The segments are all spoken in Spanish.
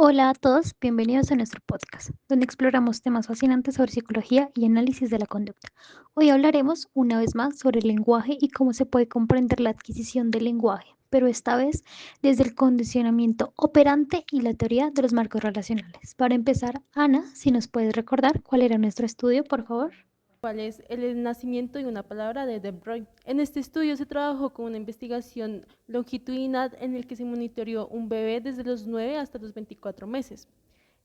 Hola a todos, bienvenidos a nuestro podcast, donde exploramos temas fascinantes sobre psicología y análisis de la conducta. Hoy hablaremos una vez más sobre el lenguaje y cómo se puede comprender la adquisición del lenguaje, pero esta vez desde el condicionamiento operante y la teoría de los marcos relacionales. Para empezar, Ana, si nos puedes recordar cuál era nuestro estudio, por favor. ¿Cuál es el nacimiento de una palabra de De Broglie? En este estudio se trabajó con una investigación longitudinal en el que se monitoreó un bebé desde los 9 hasta los 24 meses.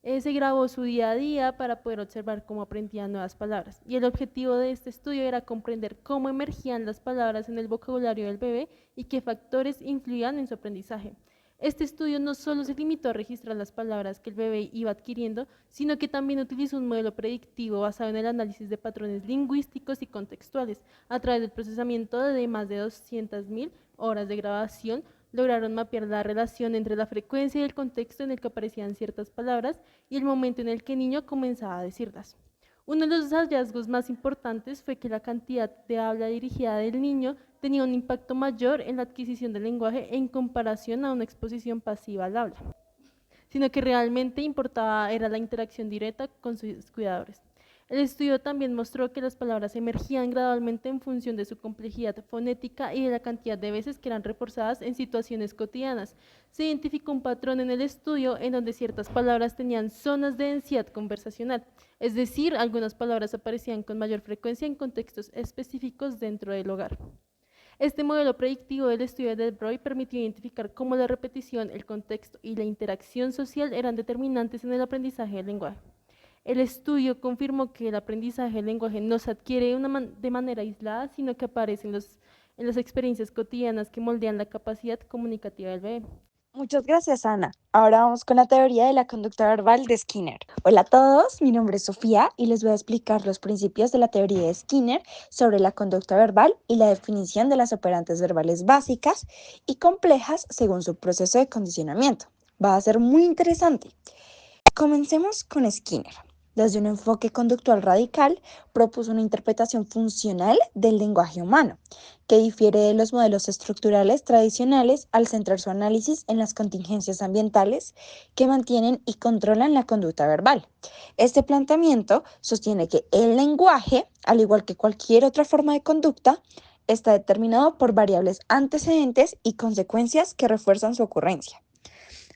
Se grabó su día a día para poder observar cómo aprendían nuevas palabras. Y el objetivo de este estudio era comprender cómo emergían las palabras en el vocabulario del bebé y qué factores influían en su aprendizaje. Este estudio no solo se limitó a registrar las palabras que el bebé iba adquiriendo, sino que también utilizó un modelo predictivo basado en el análisis de patrones lingüísticos y contextuales. A través del procesamiento de más de 200.000 horas de grabación, lograron mapear la relación entre la frecuencia y el contexto en el que aparecían ciertas palabras y el momento en el que el niño comenzaba a decirlas. Uno de los hallazgos más importantes fue que la cantidad de habla dirigida del niño tenía un impacto mayor en la adquisición del lenguaje en comparación a una exposición pasiva al habla, sino que realmente importaba era la interacción directa con sus cuidadores. El estudio también mostró que las palabras emergían gradualmente en función de su complejidad fonética y de la cantidad de veces que eran reforzadas en situaciones cotidianas. Se identificó un patrón en el estudio en donde ciertas palabras tenían zonas de densidad conversacional, es decir, algunas palabras aparecían con mayor frecuencia en contextos específicos dentro del hogar. Este modelo predictivo del estudio de Broglie permitió identificar cómo la repetición, el contexto y la interacción social eran determinantes en el aprendizaje del lenguaje. El estudio confirmó que el aprendizaje del lenguaje no se adquiere de manera aislada, sino que aparece en las experiencias cotidianas que moldean la capacidad comunicativa del bebé. Muchas gracias, Ana. Ahora vamos con la teoría de la conducta verbal de Skinner. Hola a todos, mi nombre es Sofía y les voy a explicar los principios de la teoría de Skinner sobre la conducta verbal y la definición de las operantes verbales básicas y complejas según su proceso de condicionamiento. Va a ser muy interesante. Comencemos con Skinner. Desde un enfoque conductual radical, propuso una interpretación funcional del lenguaje humano, que difiere de los modelos estructurales tradicionales al centrar su análisis en las contingencias ambientales que mantienen y controlan la conducta verbal. Este planteamiento sostiene que el lenguaje, al igual que cualquier otra forma de conducta, está determinado por variables antecedentes y consecuencias que refuerzan su ocurrencia.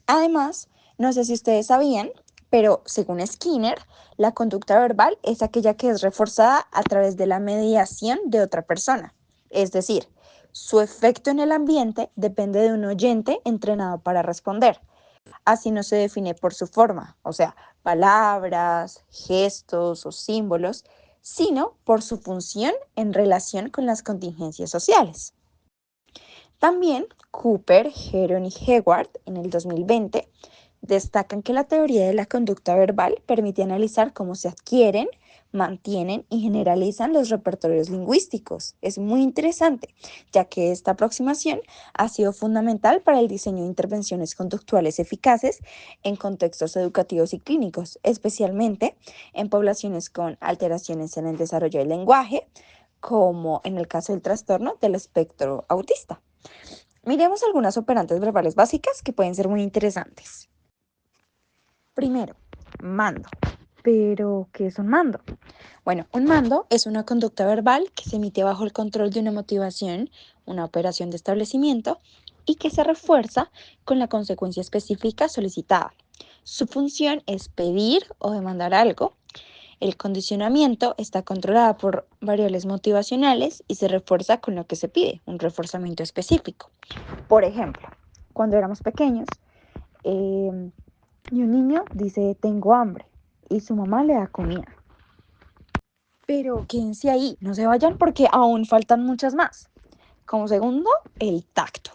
Además, no sé si ustedes sabían, pero según Skinner, la conducta verbal es aquella que es reforzada a través de la mediación de otra persona. Es decir, su efecto en el ambiente depende de un oyente entrenado para responder. Así no se define por su forma, o sea, palabras, gestos o símbolos, sino por su función en relación con las contingencias sociales. También Cooper, Heron y Heward en el 2020 destacan que la teoría de la conducta verbal permite analizar cómo se adquieren, mantienen y generalizan los repertorios lingüísticos. Es muy interesante, ya que esta aproximación ha sido fundamental para el diseño de intervenciones conductuales eficaces en contextos educativos y clínicos, especialmente en poblaciones con alteraciones en el desarrollo del lenguaje, como en el caso del trastorno del espectro autista. Miremos algunas operantes verbales básicas que pueden ser muy interesantes. Primero, mando. ¿Pero qué es un mando? Bueno, un mando es una conducta verbal que se emite bajo el control de una motivación, una operación de establecimiento, y que se refuerza con la consecuencia específica solicitada. Su función es pedir o demandar algo. El condicionamiento está controlado por variables motivacionales y se refuerza con lo que se pide, un reforzamiento específico. Por ejemplo, cuando éramos pequeños, y un niño dice, tengo hambre, y su mamá le da comida. Pero quédense ahí, no se vayan porque aún faltan muchas más. Como segundo, el tacto.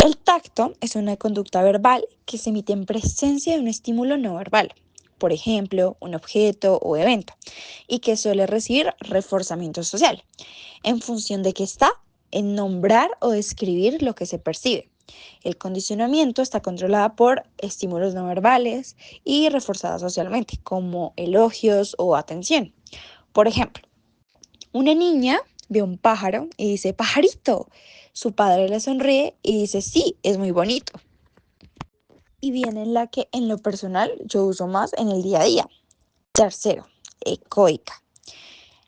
El tacto es una conducta verbal que se emite en presencia de un estímulo no verbal, por ejemplo, un objeto o evento, y que suele recibir reforzamiento social, en función de que está en nombrar o describir lo que se percibe. El condicionamiento está controlado por estímulos no verbales y reforzada socialmente, como elogios o atención. Por ejemplo, una niña ve un pájaro y dice, pajarito. Su padre le sonríe y dice, sí, es muy bonito. y viene la que en lo personal yo uso más en el día a día. Tercero, ecoica.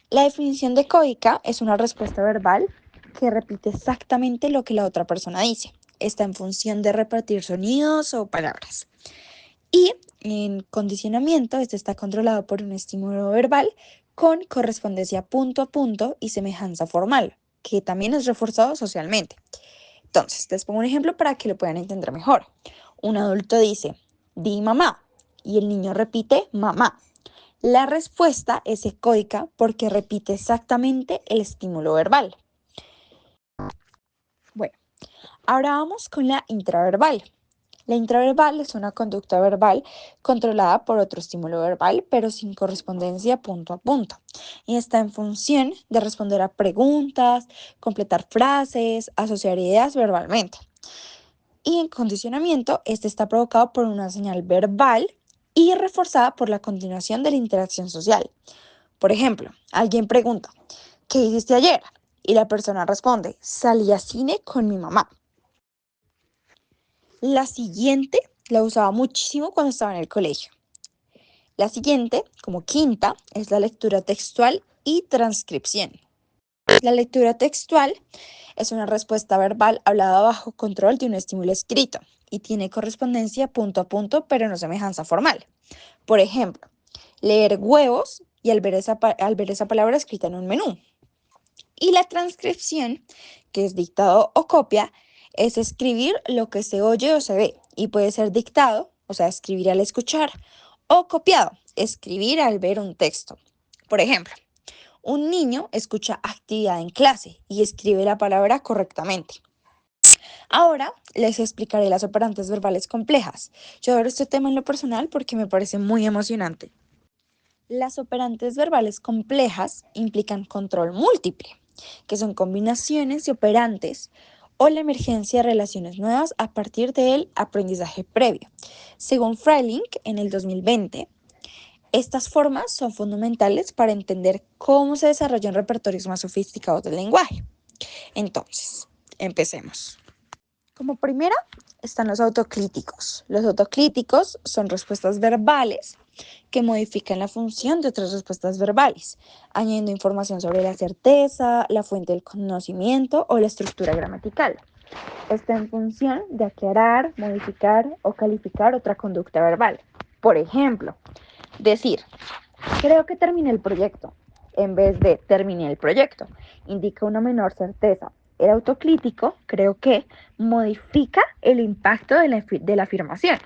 La definición de ecoica es una respuesta verbal que repite exactamente lo que la otra persona dice. Está en función de repetir sonidos o palabras. Y en condicionamiento, este está controlado por un estímulo verbal con correspondencia punto a punto y semejanza formal, que también es reforzado socialmente. Entonces, les pongo un ejemplo para que lo puedan entender mejor. Un adulto dice, di mamá, y el niño repite mamá. La respuesta es ecoica porque repite exactamente el estímulo verbal. Bueno, ahora vamos con la intraverbal. La intraverbal es una conducta verbal controlada por otro estímulo verbal, pero sin correspondencia punto a punto. Y está en función de responder a preguntas, completar frases, asociar ideas verbalmente. Y en condicionamiento, este está provocado por una señal verbal y reforzada por la continuación de la interacción social. Por ejemplo, alguien pregunta, ¿qué hiciste ayer? Y la persona responde, salí a cine con mi mamá. La siguiente la usaba muchísimo cuando estaba en el colegio. La siguiente, como quinta, es la lectura textual y transcripción. La lectura textual es una respuesta verbal hablada bajo control de un estímulo escrito y tiene correspondencia punto a punto, pero no semejanza formal. Por ejemplo, leer huevos y al ver esa palabra escrita en un menú. Y la transcripción, que es dictado o copia, es escribir lo que se oye o se ve y puede ser dictado, o sea, escribir al escuchar, o copiado, escribir al ver un texto. Por ejemplo, un niño escucha actividad en clase y escribe la palabra correctamente. Ahora les explicaré las operantes verbales complejas. Yo adoro este tema en lo personal porque me parece muy emocionante. Las operantes verbales complejas implican control múltiple, que son combinaciones de operantes o la emergencia de relaciones nuevas a partir del aprendizaje previo. Según Freiling, en el 2020, estas formas son fundamentales para entender cómo se desarrollan repertorios más sofisticados del lenguaje. Entonces, empecemos. Como primera están los autocríticos. Los autocríticos son respuestas verbales que modifican la función de otras respuestas verbales, añadiendo información sobre la certeza, la fuente del conocimiento o la estructura gramatical. Está en función de aclarar, modificar o calificar otra conducta verbal. Por ejemplo, decir, creo que terminé el proyecto, en vez de terminé el proyecto, indica una menor certeza. El autocrítico, creo que, modifica el impacto de la afirmación.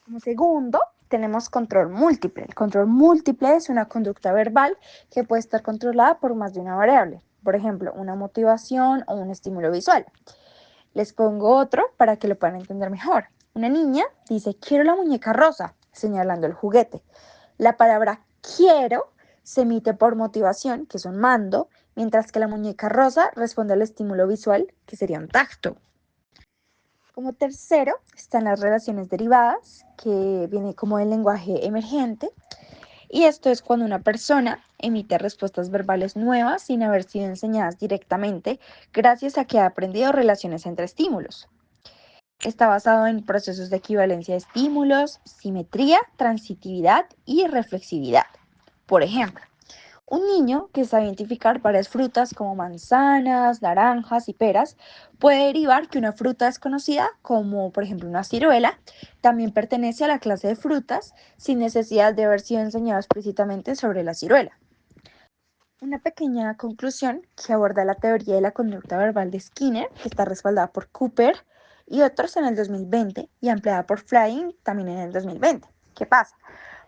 Como segundo, tenemos control múltiple. El control múltiple es una conducta verbal que puede estar controlada por más de una variable. Por ejemplo, una motivación o un estímulo visual. Les pongo otro para que lo puedan entender mejor. Una niña dice, quiero la muñeca rosa, señalando el juguete. La palabra quiero se emite por motivación, que es un mando, mientras que la muñeca rosa responde al estímulo visual, que sería un tacto. Como tercero están las relaciones derivadas, que viene como del lenguaje emergente. Y esto es cuando una persona emite respuestas verbales nuevas sin haber sido enseñadas directamente, gracias a que ha aprendido relaciones entre estímulos. Está basado en procesos de equivalencia de estímulos, simetría, transitividad y reflexividad. Por ejemplo, un niño que sabe identificar varias frutas como manzanas, naranjas y peras puede derivar que una fruta desconocida, como por ejemplo una ciruela, también pertenece a la clase de frutas sin necesidad de haber sido enseñado explícitamente sobre la ciruela. Una pequeña conclusión que aborda la teoría de la conducta verbal de Skinner, que está respaldada por Cooper y otros en el 2020 y ampliada por Flying también en el 2020. ¿Qué pasa?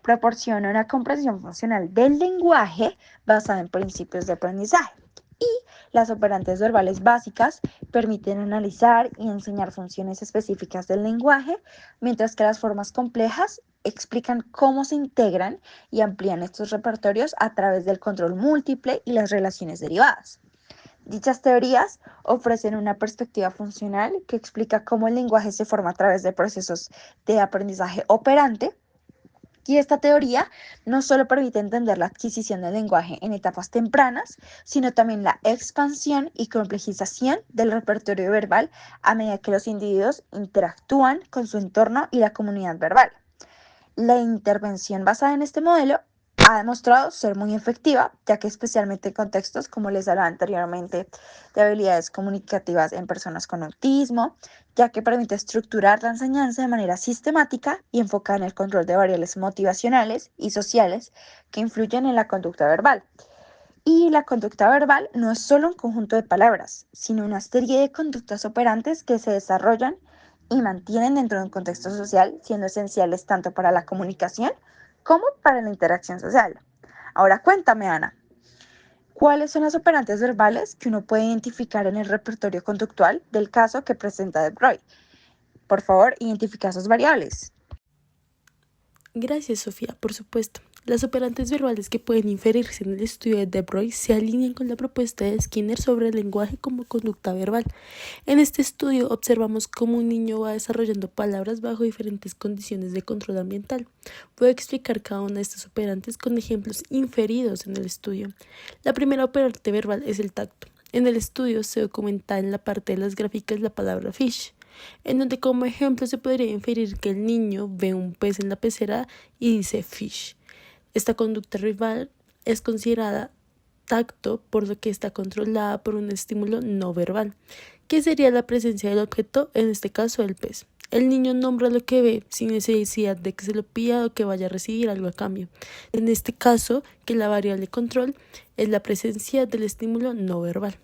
Proporciona una comprensión funcional del lenguaje basada en principios de aprendizaje. Y las operantes verbales básicas permiten analizar y enseñar funciones específicas del lenguaje, mientras que las formas complejas explican cómo se integran y amplían estos repertorios a través del control múltiple y las relaciones derivadas. Dichas teorías ofrecen una perspectiva funcional que explica cómo el lenguaje se forma a través de procesos de aprendizaje operante Y esta teoría no solo permite entender la adquisición del lenguaje en etapas tempranas, sino también la expansión y complejización del repertorio verbal a medida que los individuos interactúan con su entorno y la comunidad verbal. La intervención basada en este modelo ha demostrado ser muy efectiva, ya que especialmente en contextos, como les hablaba anteriormente, de habilidades comunicativas en personas con autismo, ya que permite estructurar la enseñanza de manera sistemática y enfocada en el control de variables motivacionales y sociales que influyen en la conducta verbal. Y la conducta verbal no es solo un conjunto de palabras, sino una serie de conductas operantes que se desarrollan y mantienen dentro de un contexto social, siendo esenciales tanto para la comunicación como para la interacción social. Ahora cuéntame, Ana, ¿cuáles son las operantes verbales que uno puede identificar en el repertorio conductual del caso que presenta De Broglie? Por favor, identifica esas variables. Gracias, Sofía, por supuesto. Las operantes verbales que pueden inferirse en el estudio de De Broglie se alinean con la propuesta de Skinner sobre el lenguaje como conducta verbal. En este estudio observamos cómo un niño va desarrollando palabras bajo diferentes condiciones de control ambiental. Puedo explicar cada una de estas operantes con ejemplos inferidos en el estudio. La primera operante verbal es el tacto. En el estudio se documenta en la parte de las gráficas la palabra fish, en donde como ejemplo se podría inferir que el niño ve un pez en la pecera y dice fish. Esta conducta verbal es considerada tacto, por lo que está controlada por un estímulo no verbal, que sería la presencia del objeto, en este caso el pez. El niño nombra lo que ve sin necesidad de que se lo pida o que vaya a recibir algo a cambio. En este caso, que la variable control es la presencia del estímulo no verbal.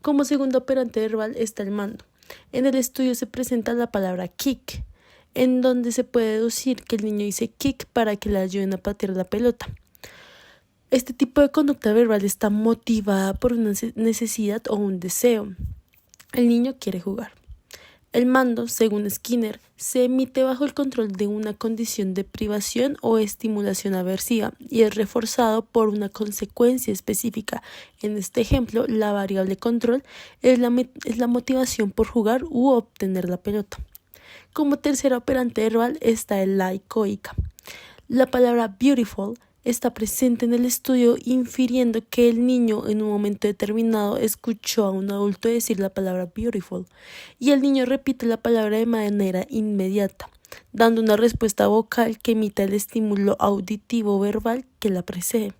Como segundo operante verbal está el mando. En el estudio se presenta la palabra kick, en donde se puede deducir que el niño dice kick para que le ayuden a patear la pelota. Este tipo de conducta verbal está motivada por una necesidad o un deseo. El niño quiere jugar. El mando, según Skinner, se emite bajo el control de una condición de privación o estimulación aversiva y es reforzado por una consecuencia específica. En este ejemplo, la variable control es la motivación por jugar u obtener la pelota. Como tercera operante verbal está el la ecoica. La palabra beautiful está presente en el estudio, infiriendo que el niño en un momento determinado escuchó a un adulto decir la palabra beautiful y el niño repite la palabra de manera inmediata, dando una respuesta vocal que imita el estímulo auditivo verbal que la precede.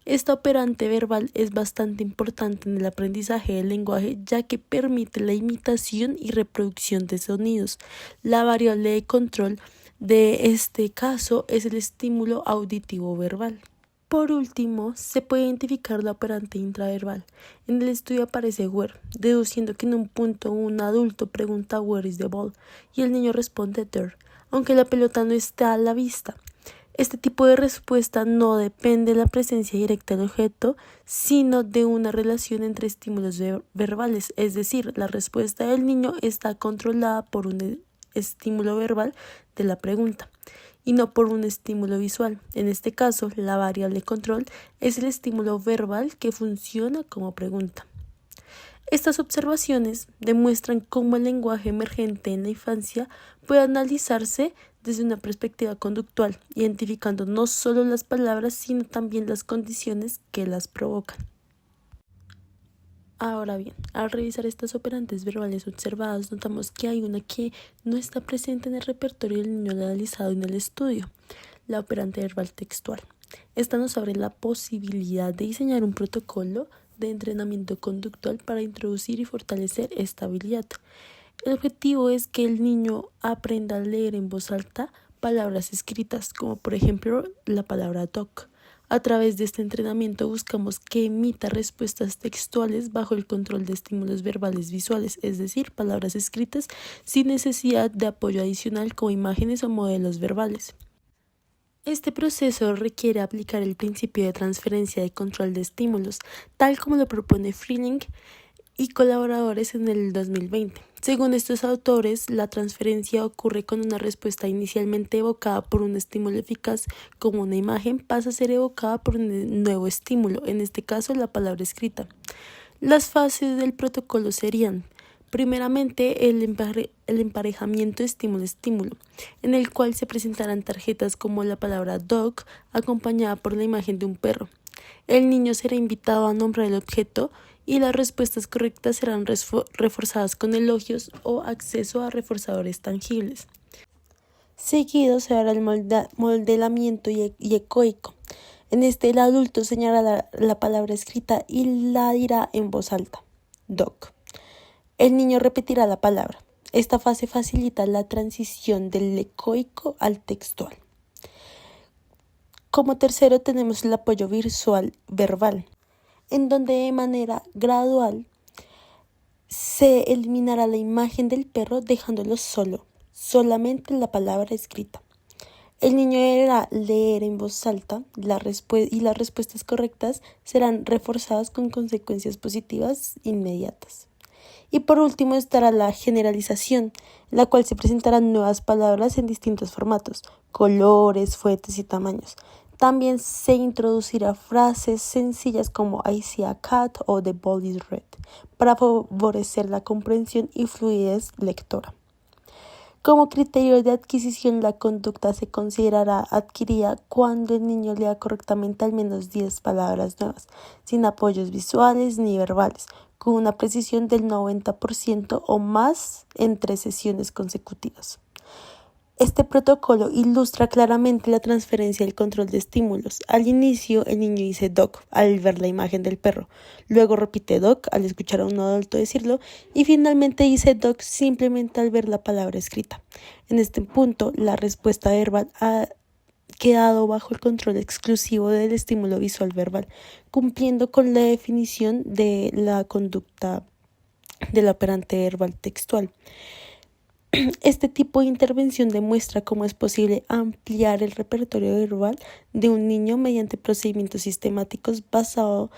Esta operante verbal es bastante importante en el aprendizaje del lenguaje, ya que permite la imitación y reproducción de sonidos. La variable de control de este caso es el estímulo auditivo verbal. Por último, se puede identificar la operante intraverbal. En el estudio aparece where, deduciendo que en un punto un adulto pregunta where is the ball y el niño responde there, aunque la pelota no está a la vista. Este tipo de respuesta no depende de la presencia directa del objeto, sino de una relación entre estímulos verbales, es decir, la respuesta del niño está controlada por un estímulo verbal de la pregunta y no por un estímulo visual. En este caso, la variable control es el estímulo verbal que funciona como pregunta. Estas observaciones demuestran cómo el lenguaje emergente en la infancia puede analizarse desde una perspectiva conductual, identificando no solo las palabras, sino también las condiciones que las provocan. Ahora bien, al revisar estas operantes verbales observadas, notamos que hay una que no está presente en el repertorio del niño analizado en el estudio, la operante verbal textual. Esta nos abre la posibilidad de diseñar un protocolo de entrenamiento conductual para introducir y fortalecer esta habilidad. El objetivo es que el niño aprenda a leer en voz alta palabras escritas, como por ejemplo la palabra dog. A través de este entrenamiento buscamos que emita respuestas textuales bajo el control de estímulos verbales visuales, es decir, palabras escritas sin necesidad de apoyo adicional como imágenes o modelos verbales. Este proceso requiere aplicar el principio de transferencia de control de estímulos, tal como lo propone Freeling y colaboradores en el 2020. Según estos autores, la transferencia ocurre cuando una respuesta inicialmente evocada por un estímulo eficaz, como una imagen, pasa a ser evocada por un nuevo estímulo, en este caso la palabra escrita. Las fases del protocolo serían: Primeramente, el emparejamiento estímulo-estímulo, en el cual se presentarán tarjetas como la palabra dog acompañada por la imagen de un perro. El niño será invitado a nombrar el objeto y las respuestas correctas serán reforzadas con elogios o acceso a reforzadores tangibles. Seguido se hará el modelamiento y ecoico. En este, el adulto señalará la palabra escrita y la dirá en voz alta, dog. El niño repetirá la palabra. Esta fase facilita la transición del ecoico al textual. Como tercero tenemos el apoyo visual verbal, en donde de manera gradual se eliminará la imagen del perro dejándolo solamente la palabra escrita. El niño deberá leer en voz alta y las respuestas correctas serán reforzadas con consecuencias positivas inmediatas. Y por último estará la generalización, la cual se presentarán nuevas palabras en distintos formatos, colores, fuentes y tamaños. También se introducirá frases sencillas como I see a cat o the ball is red, para favorecer la comprensión y fluidez lectora. Como criterio de adquisición, la conducta se considerará adquirida cuando el niño lea correctamente al menos 10 palabras nuevas, sin apoyos visuales ni verbales, con una precisión del 90% o más en 3 sesiones consecutivas. Este protocolo ilustra claramente la transferencia del control de estímulos. Al inicio, el niño dice dog al ver la imagen del perro, luego repite dog al escuchar a un adulto decirlo y finalmente dice dog simplemente al ver la palabra escrita. En este punto, la respuesta verbal ha quedado bajo el control exclusivo del estímulo visual verbal, cumpliendo con la definición de la conducta del operante verbal textual. Este tipo de intervención demuestra cómo es posible ampliar el repertorio verbal de un niño mediante procedimientos sistemáticos basados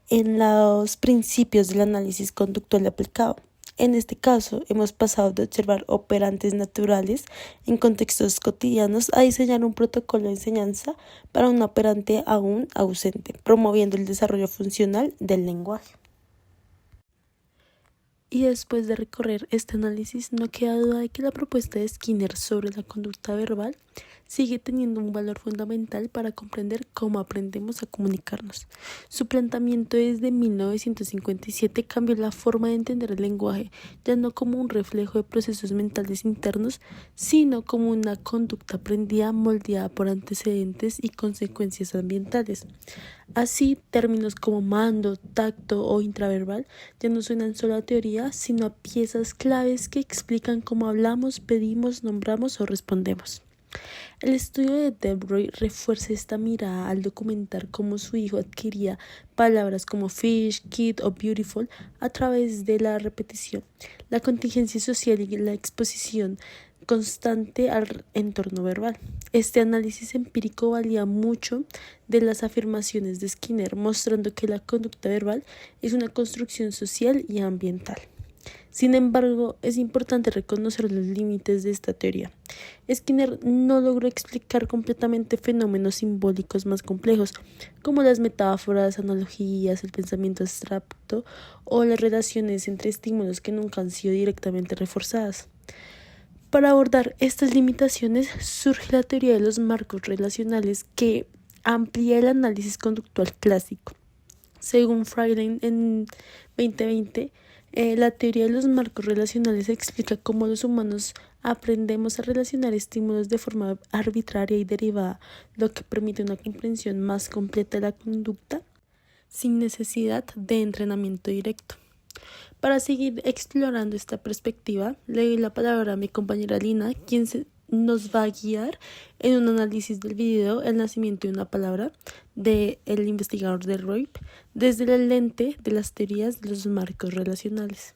en los principios del análisis conductual aplicado. En este caso, hemos pasado de observar operantes naturales en contextos cotidianos a diseñar un protocolo de enseñanza para un operante aún ausente, promoviendo el desarrollo funcional del lenguaje. Y después de recorrer este análisis, no queda duda de que la propuesta de Skinner sobre la conducta verbal sigue teniendo un valor fundamental para comprender cómo aprendemos a comunicarnos. Su planteamiento desde 1957 cambió la forma de entender el lenguaje, ya no como un reflejo de procesos mentales internos, sino como una conducta aprendida moldeada por antecedentes y consecuencias ambientales. Así, términos como mando, tacto o intraverbal ya no suenan solo a teoría, sino a piezas claves que explican cómo hablamos, pedimos, nombramos o respondemos. El estudio de Debroy refuerza esta mirada al documentar cómo su hijo adquiría palabras como fish, kid o beautiful a través de la repetición, la contingencia social y la exposición constante al entorno verbal. Este análisis empírico valía mucho de las afirmaciones de Skinner, mostrando que la conducta verbal es una construcción social y ambiental. Sin embargo, es importante reconocer los límites de esta teoría. Skinner no logró explicar completamente fenómenos simbólicos más complejos, como las metáforas, analogías, el pensamiento abstracto o las relaciones entre estímulos que nunca han sido directamente reforzadas. Para abordar estas limitaciones surge la teoría de los marcos relacionales que amplía el análisis conductual clásico. Según Friedland en 2020, la teoría de los marcos relacionales explica cómo los humanos aprendemos a relacionar estímulos de forma arbitraria y derivada, lo que permite una comprensión más completa de la conducta sin necesidad de entrenamiento directo. Para seguir explorando esta perspectiva, le doy la palabra a mi compañera Lina, quien nos va a guiar en un análisis del video El nacimiento de una palabra del investigador de Roip desde la lente de las teorías de los marcos relacionales.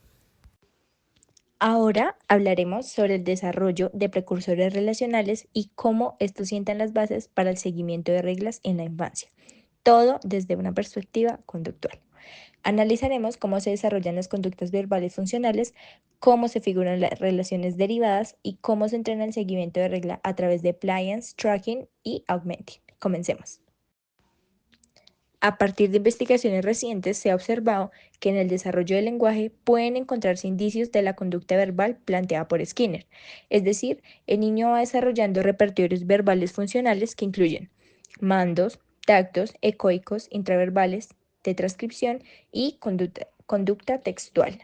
Ahora hablaremos sobre el desarrollo de precursores relacionales y cómo estos sientan las bases para el seguimiento de reglas en la infancia, todo desde una perspectiva conductual. Analizaremos cómo se desarrollan las conductas verbales funcionales, cómo se figuran las relaciones derivadas y cómo se entrena el seguimiento de regla a través de appliance, tracking y augmenting. Comencemos. A partir de investigaciones recientes se ha observado que en el desarrollo del lenguaje pueden encontrarse indicios de la conducta verbal planteada por Skinner, es decir, el niño va desarrollando repertorios verbales funcionales que incluyen mandos, tactos, ecoicos, intraverbales, de transcripción y conducta textual.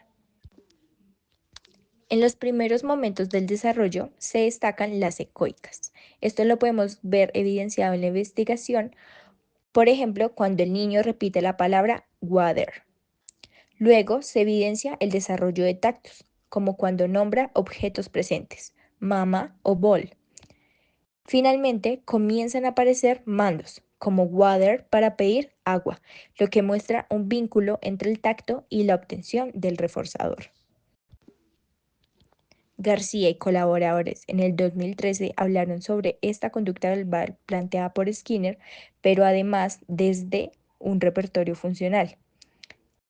En los primeros momentos del desarrollo se destacan las ecoicas. Esto lo podemos ver evidenciado en la investigación, por ejemplo, cuando el niño repite la palabra water. Luego se evidencia el desarrollo de tactos, como cuando nombra objetos presentes, mama o bol. Finalmente, comienzan a aparecer mandos, como water para pedir agua, lo que muestra un vínculo entre el tacto y la obtención del reforzador. García y colaboradores en el 2013 hablaron sobre esta conducta verbal planteada por Skinner, pero además desde un repertorio funcional,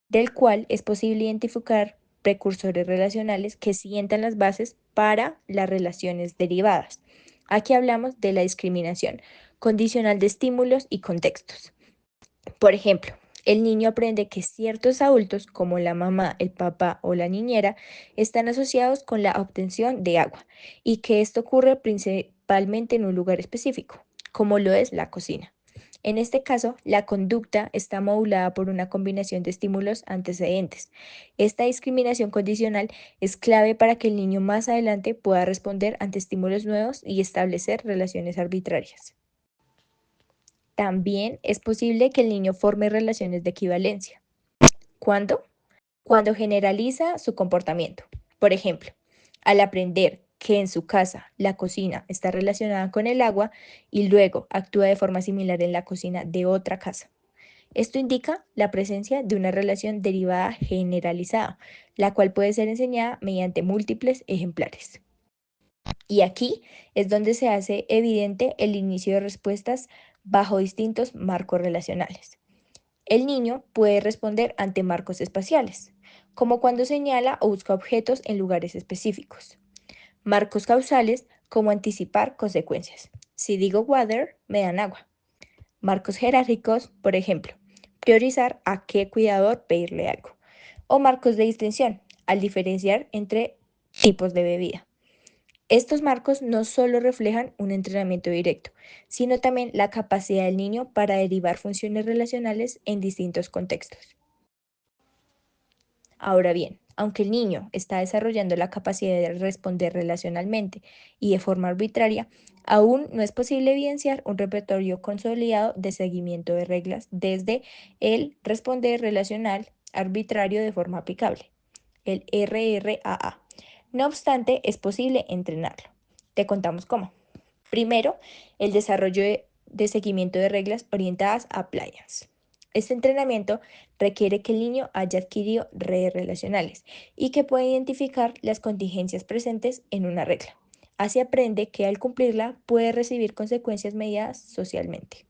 del cual es posible identificar precursores relacionales que sientan las bases para las relaciones derivadas. Aquí hablamos de la discriminación condicional de estímulos y contextos. Por ejemplo, el niño aprende que ciertos adultos, como la mamá, el papá o la niñera, están asociados con la obtención de agua y que esto ocurre principalmente en un lugar específico, como lo es la cocina. En este caso, la conducta está modulada por una combinación de estímulos antecedentes. Esta discriminación condicional es clave para que el niño más adelante pueda responder ante estímulos nuevos y establecer relaciones arbitrarias. También es posible que el niño forme relaciones de equivalencia. ¿Cuándo? Cuando generaliza su comportamiento. Por ejemplo, al aprender que en su casa la cocina está relacionada con el agua y luego actúa de forma similar en la cocina de otra casa. Esto indica la presencia de una relación derivada generalizada, la cual puede ser enseñada mediante múltiples ejemplares. Y aquí es donde se hace evidente el inicio de respuestas bajo distintos marcos relacionales. El niño puede responder ante marcos espaciales, como cuando señala o busca objetos en lugares específicos. Marcos causales, como anticipar consecuencias. Si digo water, me dan agua. Marcos jerárquicos, por ejemplo, priorizar a qué cuidador pedirle algo. O marcos de distinción, al diferenciar entre tipos de bebida. Estos marcos no solo reflejan un entrenamiento directo, sino también la capacidad del niño para derivar funciones relacionales en distintos contextos. Ahora bien, aunque el niño está desarrollando la capacidad de responder relacionalmente y de forma arbitraria, aún no es posible evidenciar un repertorio consolidado de seguimiento de reglas desde el responder relacional arbitrario de forma aplicable, el RRAA. No obstante, es posible entrenarlo. Te contamos cómo. Primero, el desarrollo de seguimiento de reglas orientadas a appliance. Este entrenamiento requiere que el niño haya adquirido redes relacionales y que pueda identificar las contingencias presentes en una regla. Así aprende que al cumplirla puede recibir consecuencias mediadas socialmente.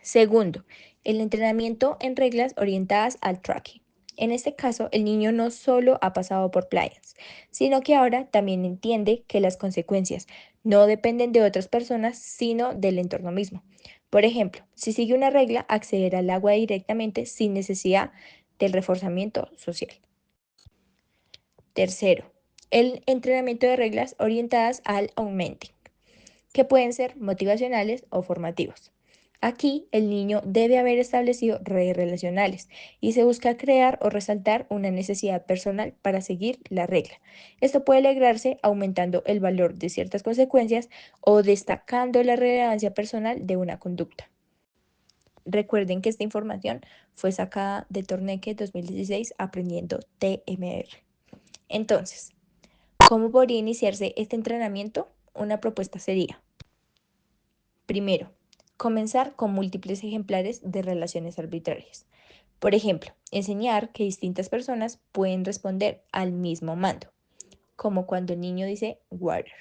Segundo, el entrenamiento en reglas orientadas al tracking. En este caso, el niño no solo ha pasado por playas, sino que ahora también entiende que las consecuencias no dependen de otras personas, sino del entorno mismo. Por ejemplo, si sigue una regla, accederá al agua directamente sin necesidad del reforzamiento social. Tercero, el entrenamiento de reglas orientadas al augmenting, que pueden ser motivacionales o formativos. Aquí el niño debe haber establecido redes relacionales y se busca crear o resaltar una necesidad personal para seguir la regla. Esto puede lograrse aumentando el valor de ciertas consecuencias o destacando la relevancia personal de una conducta. Recuerden que esta información fue sacada de Torneque 2016 Aprendiendo TMR. Entonces, ¿cómo podría iniciarse este entrenamiento? Una propuesta sería: primero, comenzar con múltiples ejemplares de relaciones arbitrarias. Por ejemplo, enseñar que distintas personas pueden responder al mismo mando, como cuando el niño dice water.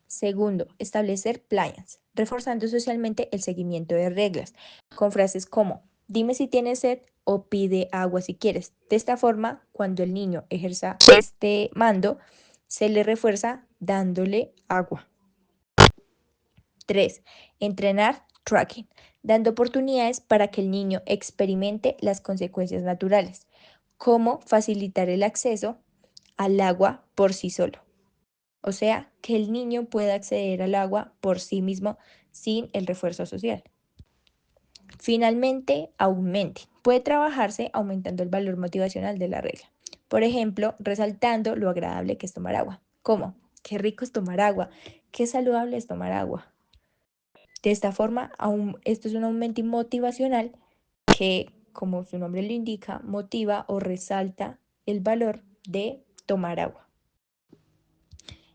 Segundo, establecer plans, reforzando socialmente el seguimiento de reglas, con frases como dime si tienes sed o pide agua si quieres. De esta forma, cuando el niño ejerza este mando, se le refuerza dándole agua. 3. Entrenar tracking, dando oportunidades para que el niño experimente las consecuencias naturales, como facilitar el acceso al agua por sí solo. O sea, que el niño pueda acceder al agua por sí mismo sin el refuerzo social. Finalmente, aumente. Puede trabajarse aumentando el valor motivacional de la regla. Por ejemplo, resaltando lo agradable que es tomar agua. ¿Cómo? Qué rico es tomar agua. Qué saludable es tomar agua. De esta forma, esto es un aumento motivacional que, como su nombre lo indica, motiva o resalta el valor de tomar agua.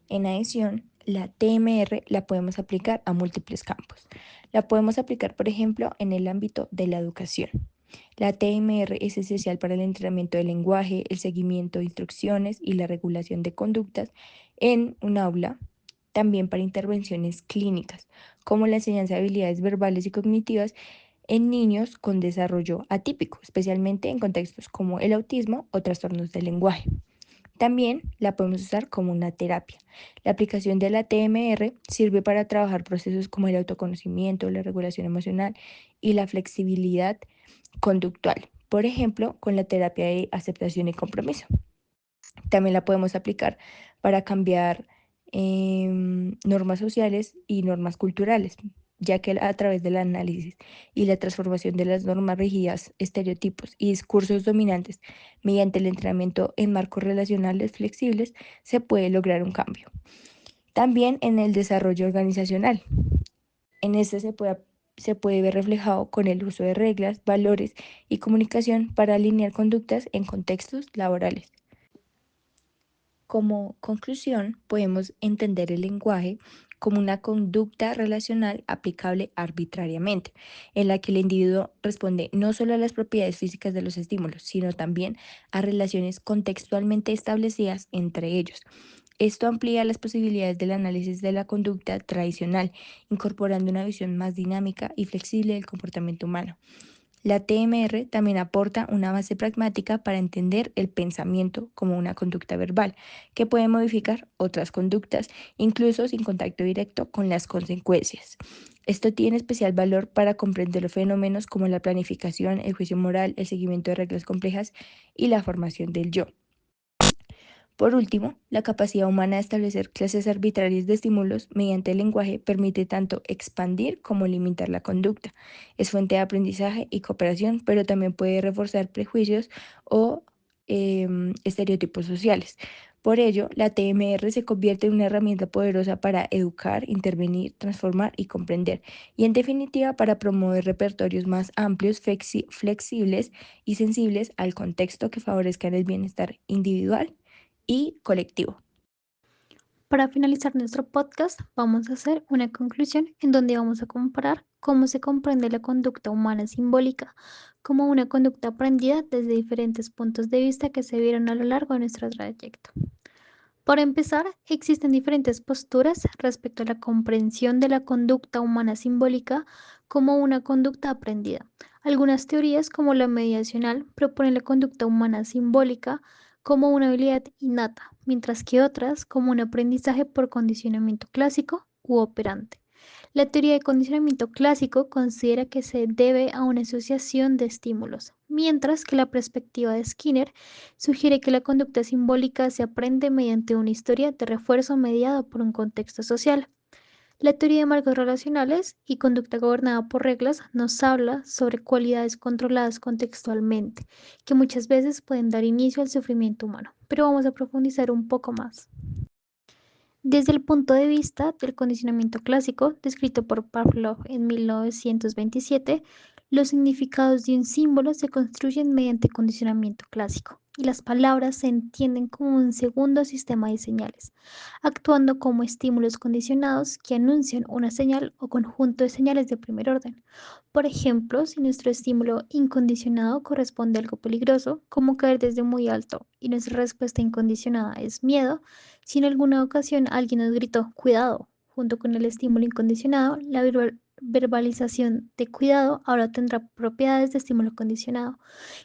En adición, la TMR la podemos aplicar a múltiples campos. La podemos aplicar, por ejemplo, en el ámbito de la educación. La TMR es esencial para el entrenamiento del lenguaje, el seguimiento de instrucciones y la regulación de conductas en un aula, también para intervenciones clínicas, como la enseñanza de habilidades verbales y cognitivas en niños con desarrollo atípico, especialmente en contextos como el autismo o trastornos del lenguaje. También la podemos usar como una terapia. La aplicación de la TMR sirve para trabajar procesos como el autoconocimiento, la regulación emocional y la flexibilidad conductual, por ejemplo, con la terapia de aceptación y compromiso. También la podemos aplicar para cambiar normas sociales y normas culturales, ya que a través del análisis y la transformación de las normas rígidas, estereotipos y discursos dominantes mediante el entrenamiento en marcos relacionales flexibles se puede lograr un cambio. También en el desarrollo organizacional. En este se puede ver reflejado con el uso de reglas, valores y comunicación para alinear conductas en contextos laborales. Como conclusión, podemos entender el lenguaje como una conducta relacional aplicable arbitrariamente, en la que el individuo responde no solo a las propiedades físicas de los estímulos, sino también a relaciones contextualmente establecidas entre ellos. Esto amplía las posibilidades del análisis de la conducta tradicional, incorporando una visión más dinámica y flexible del comportamiento humano. La TMR también aporta una base pragmática para entender el pensamiento como una conducta verbal, que puede modificar otras conductas, incluso sin contacto directo con las consecuencias. Esto tiene especial valor para comprender los fenómenos como la planificación, el juicio moral, el seguimiento de reglas complejas y la formación del yo. Por último, la capacidad humana de establecer clases arbitrarias de estímulos mediante el lenguaje permite tanto expandir como limitar la conducta. Es fuente de aprendizaje y cooperación, pero también puede reforzar prejuicios o estereotipos sociales. Por ello, la TMR se convierte en una herramienta poderosa para educar, intervenir, transformar y comprender, y en definitiva para promover repertorios más amplios, flexibles y sensibles al contexto que favorezcan el bienestar individual y colectivo. Para finalizar nuestro podcast, vamos a hacer una conclusión en donde vamos a comparar cómo se comprende la conducta humana simbólica como una conducta aprendida desde diferentes puntos de vista que se vieron a lo largo de nuestro trayecto. Para empezar, existen diferentes posturas respecto a la comprensión de la conducta humana simbólica como una conducta aprendida. Algunas teorías, como la mediacional, proponen la conducta humana simbólica como una habilidad innata, mientras que otras como un aprendizaje por condicionamiento clásico u operante. La teoría de condicionamiento clásico considera que se debe a una asociación de estímulos, mientras que la perspectiva de Skinner sugiere que la conducta simbólica se aprende mediante una historia de refuerzo mediado por un contexto social. La teoría de marcos relacionales y conducta gobernada por reglas nos habla sobre cualidades controladas contextualmente, que muchas veces pueden dar inicio al sufrimiento humano, pero vamos a profundizar un poco más. Desde el punto de vista del condicionamiento clásico, descrito por Pavlov en 1927, los significados de un símbolo se construyen mediante condicionamiento clásico y las palabras se entienden como un segundo sistema de señales, actuando como estímulos condicionados que anuncian una señal o conjunto de señales de primer orden. Por ejemplo, si nuestro estímulo incondicionado corresponde a algo peligroso, como caer desde muy alto, y nuestra respuesta incondicionada es miedo, si en alguna ocasión alguien nos gritó "cuidado" junto con el estímulo incondicionado, la verbalización de cuidado ahora tendrá propiedades de estímulo condicionado,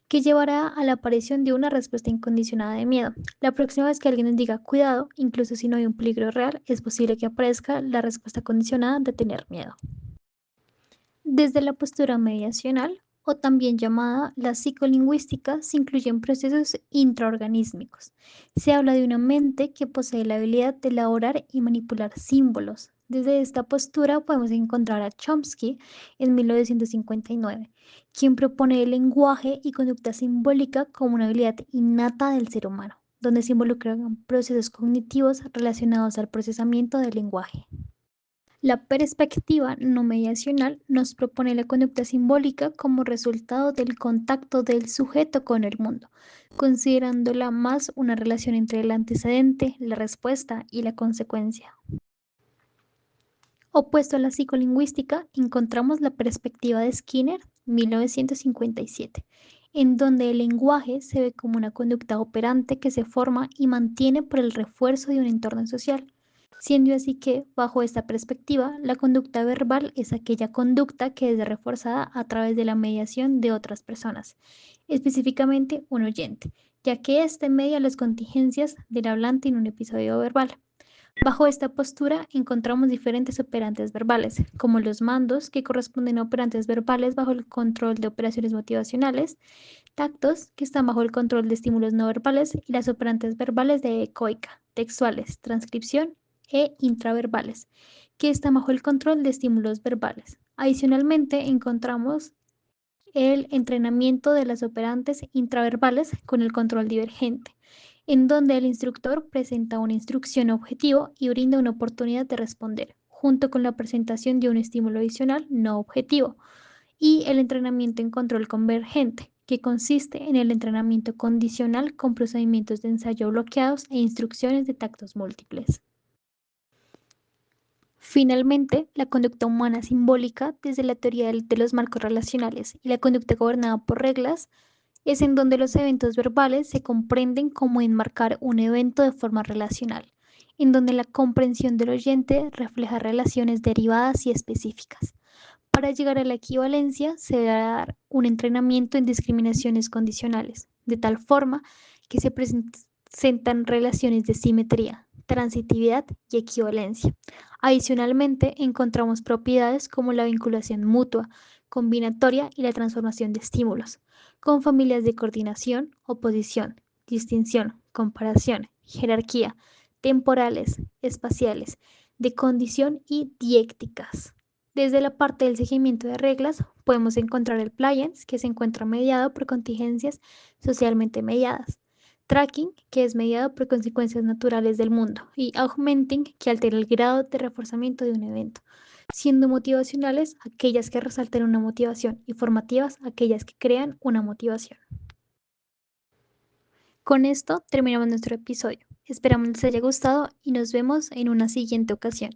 que llevará a la aparición de una respuesta incondicionada de miedo. La próxima vez que alguien nos diga "cuidado", incluso si no hay un peligro real, es posible que aparezca la respuesta condicionada de tener miedo. Desde la postura mediacional, o también llamada la psicolingüística, se incluyen procesos intraorganísmicos. Se habla de una mente que posee la habilidad de elaborar y manipular símbolos. Desde esta postura podemos encontrar a Chomsky en 1959, quien propone el lenguaje y conducta simbólica como una habilidad innata del ser humano, donde se involucran procesos cognitivos relacionados al procesamiento del lenguaje. La perspectiva no mediacional nos propone la conducta simbólica como resultado del contacto del sujeto con el mundo, considerándola más una relación entre el antecedente, la respuesta y la consecuencia. Opuesto a la psicolingüística, encontramos la perspectiva de Skinner, 1957, en donde el lenguaje se ve como una conducta operante que se forma y mantiene por el refuerzo de un entorno social, siendo así que, bajo esta perspectiva, la conducta verbal es aquella conducta que es reforzada a través de la mediación de otras personas, específicamente un oyente, ya que éste media las contingencias del hablante en un episodio verbal. Bajo esta postura encontramos diferentes operantes verbales, como los mandos, que corresponden a operantes verbales bajo el control de operaciones motivacionales, tactos, que están bajo el control de estímulos no verbales, y las operantes verbales de ecoica, textuales, transcripción e intraverbales, que están bajo el control de estímulos verbales. Adicionalmente, encontramos el entrenamiento de las operantes intraverbales con el control divergente, en donde el instructor presenta una instrucción objetivo y brinda una oportunidad de responder, junto con la presentación de un estímulo adicional no objetivo, y el entrenamiento en control convergente, que consiste en el entrenamiento condicional con procedimientos de ensayo bloqueados e instrucciones de tactos múltiples. Finalmente, la conducta humana simbólica, desde la teoría de los marcos relacionales y la conducta gobernada por reglas, es en donde los eventos verbales se comprenden como enmarcar un evento de forma relacional, en donde la comprensión del oyente refleja relaciones derivadas y específicas. Para llegar a la equivalencia se debe dar un entrenamiento en discriminaciones condicionales, de tal forma que se presentan relaciones de simetría, transitividad y equivalencia. Adicionalmente, encontramos propiedades como la vinculación mutua, combinatoria y la transformación de estímulos, con familias de coordinación, oposición, distinción, comparación, jerarquía, temporales, espaciales, de condición y diécticas. Desde la parte del seguimiento de reglas, podemos encontrar el pliance, que se encuentra mediado por contingencias socialmente mediadas, tracking, que es mediado por consecuencias naturales del mundo, y augmenting, que altera el grado de reforzamiento de un evento, siendo motivacionales aquellas que resaltan una motivación y formativas aquellas que crean una motivación. Con esto terminamos nuestro episodio. Esperamos les haya gustado y nos vemos en una siguiente ocasión.